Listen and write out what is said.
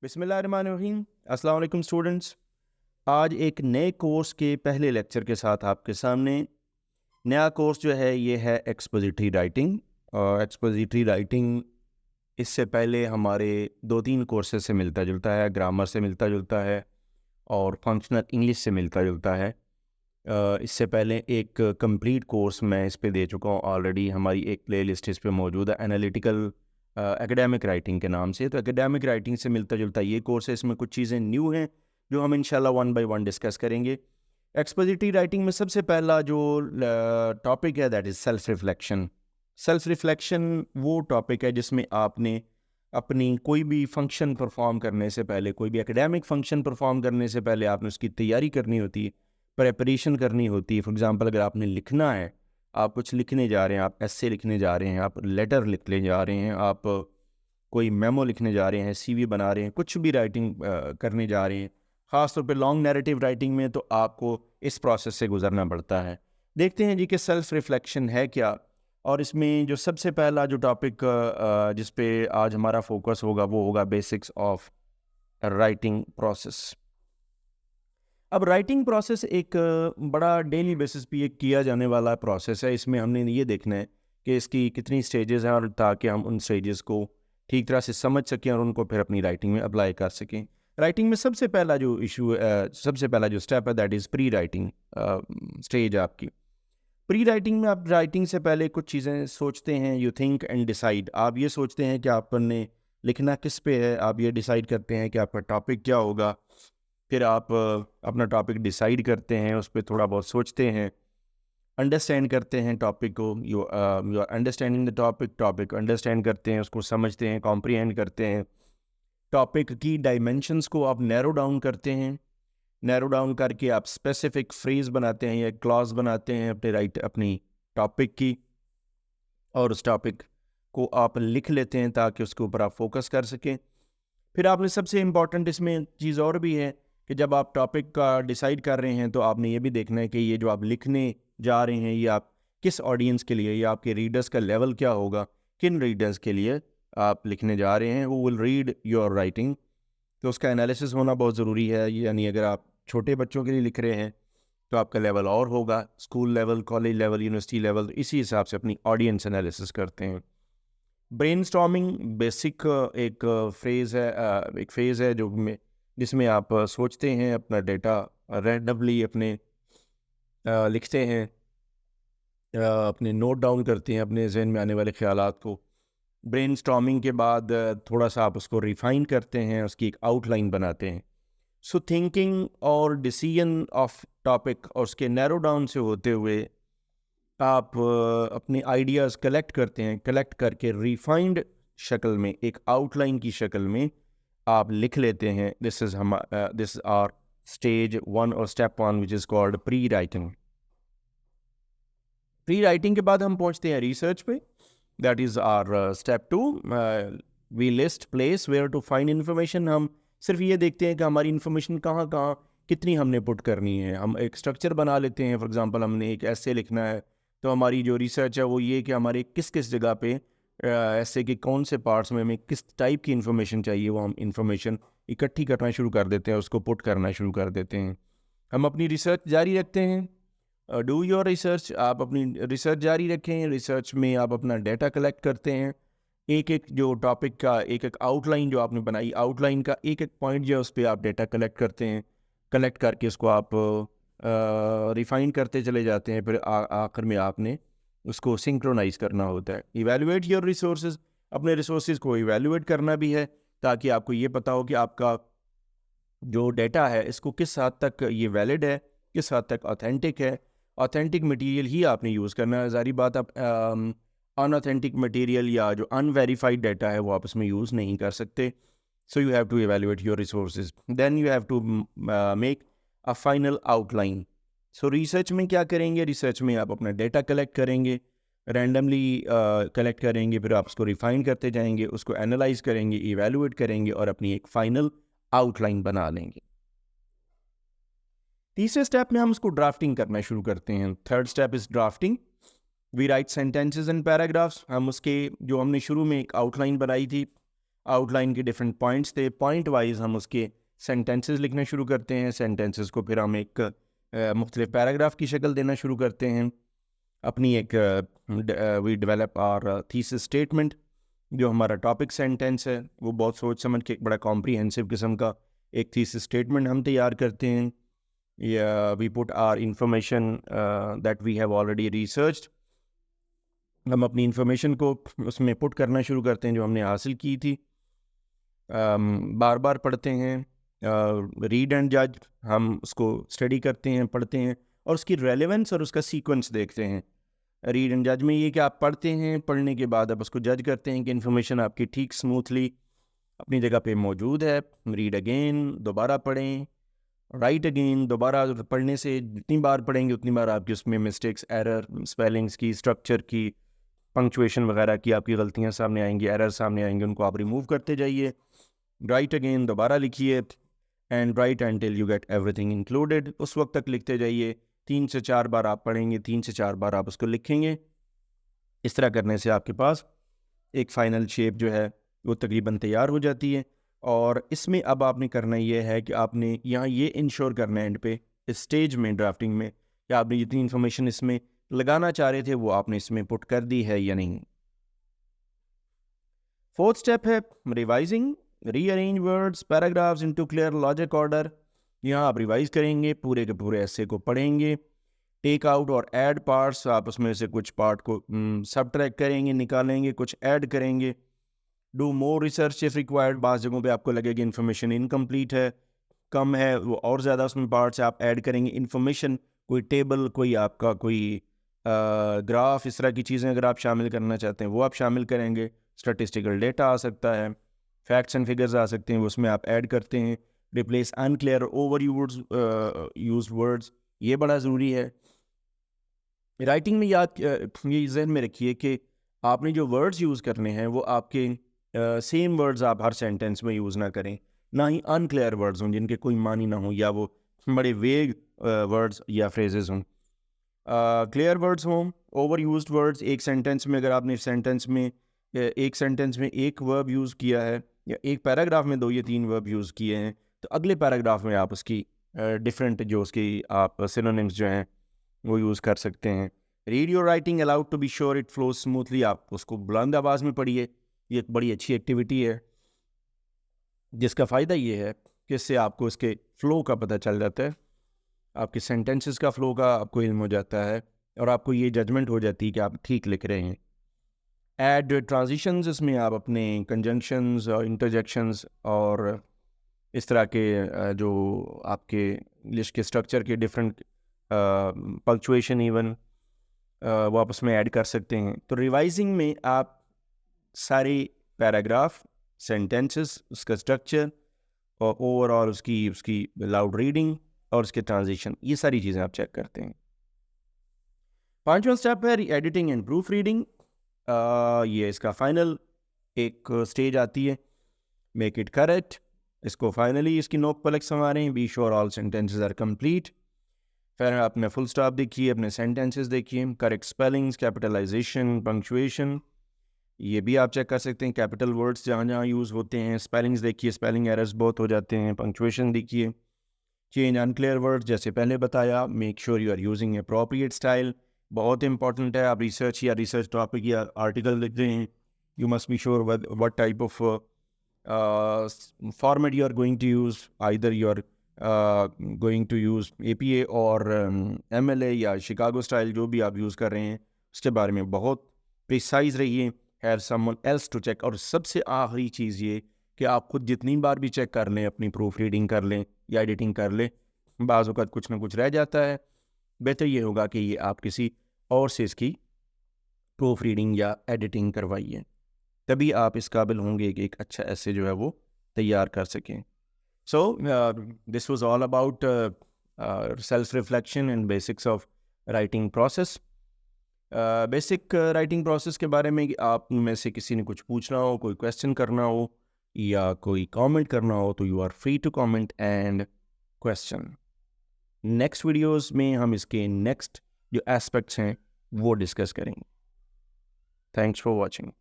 बिस्मिल्लाहिर्रहमानिर्रहीम। अस्सलाम वालेकुम स्टूडेंट्स। आज एक नए कोर्स के पहले लेक्चर के साथ आपके सामने। नया कोर्स जो है ये है एक्सपोजिटरी राइटिंग। और एक्सपोजिटरी राइटिंग इससे पहले हमारे 2-3 कोर्सेज से मिलता जुलता है, ग्रामर से मिलता जुलता है और फंक्शनल इंग्लिश से मिलता जुलता है। इससे पहले एक कंप्लीट कोर्स मैं इस पे दे चुका हूँ ऑलरेडी। हमारी एक प्लेलिस्ट इस पे मौजूद है, एनालिटिकल एकेडमिक राइटिंग के नाम से। तो एकेडमिक राइटिंग से मिलता जुलता ये कोर्स है। इसमें कुछ चीज़ें न्यू हैं जो हम इंशाल्लाह 1 बाय 1 डिस्कस करेंगे। एक्सपोजिटरी राइटिंग में सबसे पहला जो टॉपिक है that is self reflection. Self reflection वो टॉपिक है जिसमें आपने अपनी कोई भी फंक्शन परफॉर्म करने से पहले, कोई भी एकेडमिक फंक्शन परफॉर्म करने से पहले आपने उसकी तैयारी करनी होती है, प्रेपरेशन करनी होती है। फॉर एग्जांपल अगर आपने लिखना है, आप कुछ लिखने जा रहे हैं, आप एस्से लिखने जा रहे हैं, आप लेटर लिखने जा रहे हैं, आप कोई मेमो लिखने जा रहे हैं, सीवी बना रहे हैं, कुछ भी राइटिंग करने जा रहे हैं, ख़ास तौर पे लॉन्ग नैरेटिव राइटिंग में तो आपको इस प्रोसेस से गुजरना पड़ता है। देखते हैं जी कि सेल्फ रिफ्लेक्शन है क्या। और इसमें जो सबसे पहला जो टॉपिक जिस पे आज हमारा फोकस होगा वो होगा बेसिक्स ऑफ राइटिंग प्रोसेस। अब राइटिंग प्रोसेस एक बड़ा डेली बेसिस पे ये किया जाने वाला प्रोसेस है। इसमें हमने ये देखना है कि इसकी कितनी स्टेजेस हैं, और ताकि हम उन स्टेजेस को ठीक तरह से समझ सकें और उनको फिर अपनी राइटिंग में अप्लाई कर सकें। राइटिंग में सबसे पहला जो इशू सबसे पहला जो स्टेप है that is pre writing stage आपकी। प्री राइटिंग में आप राइटिंग से पहले कुछ चीज़ें सोचते हैं। You think and decide. आप ये सोचते हैं कि आपने लिखना किस पे है, आप ये डिसाइड करते हैं कि आपका टॉपिक क्या होगा। फिर आप अपना टॉपिक डिसाइड करते हैं, उस पर थोड़ा बहुत सोचते हैं, अंडरस्टैंड करते हैं टॉपिक को। You are understanding the topic, topic understand करते हैं, उसको समझते हैं, कॉम्प्रिहेंड करते हैं। टॉपिक की डायमेंशंस को आप नैरो डाउन करते हैं। नैरो डाउन करके आप स्पेसिफिक फ्रेज बनाते हैं या क्लॉज बनाते हैं अपनी टॉपिक की, और उस टॉपिक को आप लिख लेते हैं ताकि उसके ऊपर आप फोकस कर सकें। फिर आपने सबसे इम्पॉर्टेंट इसमें चीज़ और भी है कि जब आप टॉपिक का डिसाइड कर रहे हैं तो आपने ये भी देखना है कि ये जो आप लिखने जा रहे हैं ये आप किस ऑडियंस के लिए, या आपके रीडर्स का लेवल क्या होगा, किन रीडर्स के लिए आप लिखने जा रहे हैं, वो विल रीड योर राइटिंग। तो उसका एनालिसिस होना बहुत ज़रूरी है। यानी अगर आप छोटे बच्चों के लिए लिख रहे हैं तो आपका लेवल और होगा, school level, college level, university level. इसी हिसाब से अपनी ऑडियंस एनालिसिस करते हैं। ब्रेनस्टॉर्मिंग बेसिक एक फेज़ है जिसमें आप सोचते हैं, अपना डेटा रैंडमली लिखते हैं, अपने नोट डाउन करते हैं अपने जहन में आने वाले ख़्यालात को। ब्रेनस्टॉर्मिंग के बाद थोड़ा सा आप उसको रिफ़ाइन करते हैं, उसकी एक आउटलाइन बनाते हैं। सो थिंकिंग और डिसीजन ऑफ टॉपिक और उसके नैरो डाउन से होते हुए आप अपने आइडियाज़ कलेक्ट करते हैं। कलेक्ट करके रिफाइंड शक्ल में, एक आउटलाइन की शक्ल में आप लिख लेते हैं। दिस आर स्टेज 1 और step 1 which is called pre writing. Pre writing के बाद हम पहुंचते हैं रिसर्च पे। That is our step 2। We list place where to find information. हम सिर्फ ये देखते हैं कि हमारी इन्फॉर्मेशन कहाँ कहाँ कितनी हमने पुट करनी है। हम एक स्ट्रक्चर बना लेते हैं। फॉर एग्जांपल हमने एक ऐसे लिखना है तो हमारी जो रिसर्च है वो ये कि हमारे किस किस जगह पे ऐसे के कौन से पार्ट्स में हमें किस टाइप की इन्फॉर्मेशन चाहिए, वो हम इन्फॉर्मेशन इकट्ठी करना शुरू कर देते हैं, उसको पुट करना शुरू कर देते हैं। हम अपनी रिसर्च जारी रखते हैं। Do your research. आप अपनी रिसर्च जारी रखें। रिसर्च में आप अपना डेटा कलेक्ट करते हैं। एक एक जो टॉपिक का एक एक आउटलाइन जो आपने बनाई, आउटलाइन का एक एक पॉइंट जो है उस पर आप डेटा कलेक्ट करते हैं। कलेक्ट करके उसको आप रिफाइन करते चले जाते हैं। फिर आखिर में आपने उसको सिंक्रोनाइज करना होता है। Evaluate your resources. अपने रिसोर्सेज को इवेलुएट करना भी है ताकि आपको ये पता हो कि आपका जो डेटा है इसको किस हद तक ये वैलिड है, किस हद तक ऑथेंटिक है। ऑथेंटिक मटेरियल ही आपने यूज़ करना है। ज़ाहिर बात, आप अनऑथेंटिक मटेरियल या जो अनवेरीफाइड डाटा है वो आप इसमें यूज़ नहीं कर सकते। So you have to evaluate your resources, then you have to make a final outline. So research में क्या करेंगे? रिसर्च में आप अपना डेटा कलेक्ट करेंगे, रैंडमली कलेक्ट करेंगे, फिर आप उसको रिफाइन करते जाएंगे, उसको एनालाइज करेंगे, इवेलुएट करेंगे और अपनी एक फाइनल आउटलाइन बना लेंगे। तीसरे स्टेप में हम उसको ड्राफ्टिंग करना शुरू करते हैं। Third step is drafting. We write sentences and paragraphs. हम उसके जो हमने शुरू में एक आउटलाइन बनाई थी, आउटलाइन के डिफरेंट पॉइंट्स थे, पॉइंट वाइज हम उसके सेंटेंसेस लिखना शुरू करते हैं। सेंटेंसेस को फिर हम एक मुख्तलिफ पैराग्राफ की शक्ल देना शुरू करते हैं। अपनी एक we develop our thesis statement, जो हमारा टॉपिक सेंटेंस है, वो बहुत सोच समझ के एक बड़ा कॉम्प्रीहेंसिव किस्म का एक थीसिस स्टेटमेंट हम तैयार करते हैं। या we put our information that we have already researched, हम अपनी इंफॉर्मेशन को उसमें पुट करना शुरू करते हैं जो हमने हासिल की थी। बार बार पढ़ते हैं। रीड एंड जज, हम उसको स्टडी करते हैं, पढ़ते हैं और उसकी रेलेवेंस और उसका सीक्वेंस देखते हैं। रीड एंड जज में ये कि आप पढ़ते हैं, पढ़ने के बाद आप उसको जज करते हैं कि इन्फॉर्मेशन आपकी ठीक स्मूथली अपनी जगह पे मौजूद है। रीड अगेन, दोबारा पढ़ें। राइट अगेन, दोबारा पढ़ने से जितनी बार पढ़ेंगे उतनी बार आपकी उसमें मिस्टेक्स, एरर, स्पेलिंग्स की, स्ट्रक्चर की, पंक्चुएशन वगैरह की आपकी गलतियां सामने आएंगी, एरर सामने आएंगे, उनको आप रिमूव करते जाइए। राइट अगेन, दोबारा लिखिए। And right until you get everything included, उस वक्त तक लिखते जाइए। 3 से 4 बार आप पढ़ेंगे, 3 से 4 बार आप उसको लिखेंगे। इस तरह करने से आपके पास एक फ़ाइनल शेप जो है वो तकरीबन तैयार हो जाती है। और इसमें अब आपने करना ये है कि आपने यहाँ ये इंश्योर करना है एंड पे, इस स्टेज में ड्राफ्टिंग में, कि आपने जितनी इन्फॉर्मेशन इसमें लगाना चाह रहे थे वो आपने इसमें पुट कर दी है या नहीं। फोर्थ स्टेप है revising. Rearrange words paragraphs into clear logic order. यहाँ आप रिवाइज करेंगे, पूरे के पूरे ऐसे को पढ़ेंगे। टेक आउट और ऐड पार्ट्स, आप उसमें से कुछ पार्ट को सबट्रैक्ट करेंगे, निकालेंगे, कुछ ऐड करेंगे। Do more research if required, बाज़ जगहों पे आपको लगेगी इन्फॉर्मेशन इनकम्प्लीट है, कम है, वो और ज़्यादा उसमें पार्ट्स आप ऐड करेंगे। इन्फॉर्मेशन, कोई टेबल, कोई आपका कोई ग्राफ, इस तरह की चीज़ें अगर आप शामिल करना चाहते हैं वो आप शामिल करेंगे। स्टैटिस्टिकल डेटा आ सकता है, फैक्ट्स एंड फिगर्स आ सकते हैं, उसमें आप ऐड करते हैं। Replace unclear over used words, ये बड़ा ज़रूरी है। राइटिंग में ये जहन में रखिए कि आपने जो वर्ड्स यूज़ करने हैं वो आपके सेम वर्ड्स आप हर सेंटेंस में यूज़ ना करें, ना ही अनक्लियर वर्ड्स हों जिनके कोई मानी ना हो, या वो बड़े वेग वर्ड्स या फ्रेजेस हों। क्लियर वर्ड्स हों। ओवर यूज्ड वर्ड्स, एक सेंटेंस में अगर आपने सेंटेंस में एक सेंटेंस में एक वर्ब यूज़ किया है, या एक पैराग्राफ में 2 या 3 वर्ब यूज़ किए हैं, तो अगले पैराग्राफ में आप उसकी डिफरेंट जो उसकी आप सिनोनिम्स जो हैं वो यूज़ कर सकते हैं। Read your writing aloud to be sure it flows smoothly, आप उसको बुलंद आवाज़ में पढ़िए। ये एक बड़ी अच्छी एक्टिविटी है जिसका फ़ायदा ये है कि इससे आपको इसके फ़्लो का पता चल जाता है, आपके सेंटेंसेस का फ़्लो का आपको इल्म हो जाता है, और आपको ये जजमेंट हो जाती है कि आप ठीक लिख रहे हैं। ऐड ट्रांजिशंस, इसमें आप अपने कंजंक्शंस और इंटरजेक्शंस और इस तरह के जो आपके लिस्ट के स्ट्रक्चर के डिफरेंट पंक्चुएशन इवन वो आप उसमें ऐड कर सकते हैं। तो रिवाइजिंग में आप सारे पैराग्राफ, सेंटेंसेस, उसका स्ट्रक्चर और ओवरऑल उसकी उसकी लाउड रीडिंग और उसके ट्रांजिशन, ये सारी चीज़ें आप चेक करते हैं। 5वां स्टेप है एडिटिंग एंड प्रूफ रीडिंग। ये इसका फाइनल एक स्टेज आती है, मेक इट करेक्ट। इसको फाइनली इसकी नोक पलक संवारें, be sure all sentences are complete. फिर अपने फुल स्टॉप देखिए, अपने सेंटेंसेस देखिए, करेक्ट स्पेलिंग्स, कैपिटलाइजेशन, पंक्चुएशन, ये भी आप चेक कर सकते हैं। कैपिटल वर्ड्स जहाँ जहाँ यूज़ होते हैं, स्पेलिंग्स देखिए, स्पेलिंग एरर्स बहुत हो जाते हैं। पंक्चुएशन देखिए। चेंज अनक्लियर वर्ड्स, जैसे पहले बताया, make sure you are using appropriate style, बहुत इंपॉर्टेंट है। आप रिसर्च या रिसर्च टॉपिक या आर्टिकल लिख रहे हैं, you must be sure what type of format you are going to use, either you are going to use APA और MLA या शिकागो स्टाइल, जो भी आप यूज़ कर रहे हैं उसके बारे में बहुत प्रिसाइज रहिए। Have someone else to check. और सबसे आखिरी चीज़ ये कि आप खुद जितनी बार भी चेक कर लें, अपनी प्रूफ रीडिंग कर लें या एडिटिंग कर लें, बाज़ औक़ात कुछ ना कुछ रह जाता है। बेहतर ये होगा कि ये आप किसी और से इसकी प्रूफ रीडिंग या एडिटिंग करवाइए, तभी आप इस काबिल होंगे कि एक अच्छा ऐसे जो है वो तैयार कर सकें। So this was all about self reflection and basics of writing process. Basic writing process के बारे में आप में से किसी ने कुछ पूछना हो, कोई क्वेश्चन करना हो या कोई कमेंट करना हो, तो you are free to comment and question. Next videos में हम इसके नेक्स्ट जो एस्पेक्ट्स हैं वो डिस्कस करेंगे। Thanks for watching.